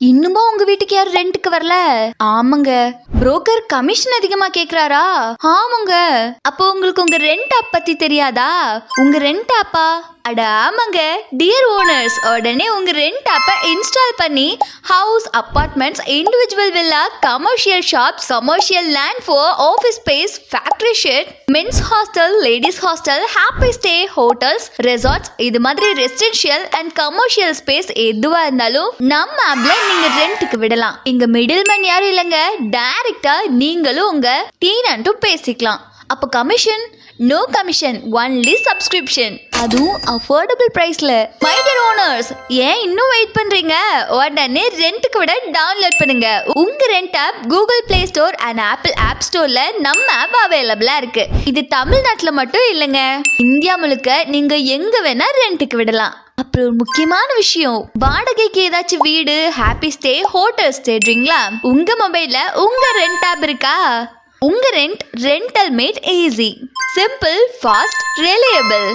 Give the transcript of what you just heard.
இன்னுமா உங்க வீட்டுக்கு யாரும் ரெண்டுக்கு வரல? ஆமாங்க. புரோக்கர் கமிஷன் அதிகமா கேக்குறாரா? ஆமாங்க. அப்போ உங்களுக்கு உங்க ரெண்ட் ஆப் பத்தி தெரியாதா? உங்க ரெண்ட் ஆப்பா? அட ஆமாங்க. டியர் ஓனர்ஸ், உடனே உங்க ரெண்ட் ஆப்பை இன்ஸ்டால் பண்ணி house, apartments, individual villa, commercial shops, commercial land for office space, factory shed, men's hostel, ladies hostel, happy stay, hotels, resorts, இது மாதிரி ரெசிடென்ஷியல் அண்ட் கமர்ஷியல் ஸ்பேஸ் எதுவா இருந்தாலும் நம்ம ஆப்ல நீங்க ரெண்ட்டுக்கு விடலாம். இங்க மிடில் மேன் யாரும் இல்லைங்க. டைரக்டா நீங்களும் உங்க டீனன்ட்டும் பேசிக்கலாம். அப்போ commission? No commission, only subscription, அதுவும் அஃபோர்டபுள் பிரைஸ்ல. மை டியர் ஓனர்ஸ், ஏன் இன்னும் வெயிட் பண்றீங்க? உடனே ரெண்ட்டுக்கு விட டவுன்லோட் பண்ணுங்க. உங்க rent app Google Play Store and Apple App ஸ்டோர்ல நம்ம ஆப் அவைலபிளா இருக்கு. இது தமிழ்நாட்டுல மட்டும் இல்லைங்க, இந்தியா முழுக்க நீங்க எங்க வேணா ரெண்ட்டுக்கு விடலாம். அப்புறம் ஒரு முக்கியமான விஷயம், வாடகைக்கு ஏதாச்சும் வீடு, ஹாப்பி ஸ்டே, ஹோட்டல்ஸ் தேடுறீங்களா? உங்க மொபைல்ல உங்க ரெண்ட் ஆப் இருக்கா? உங்க rent rental mat easy, simple, fast, reliable.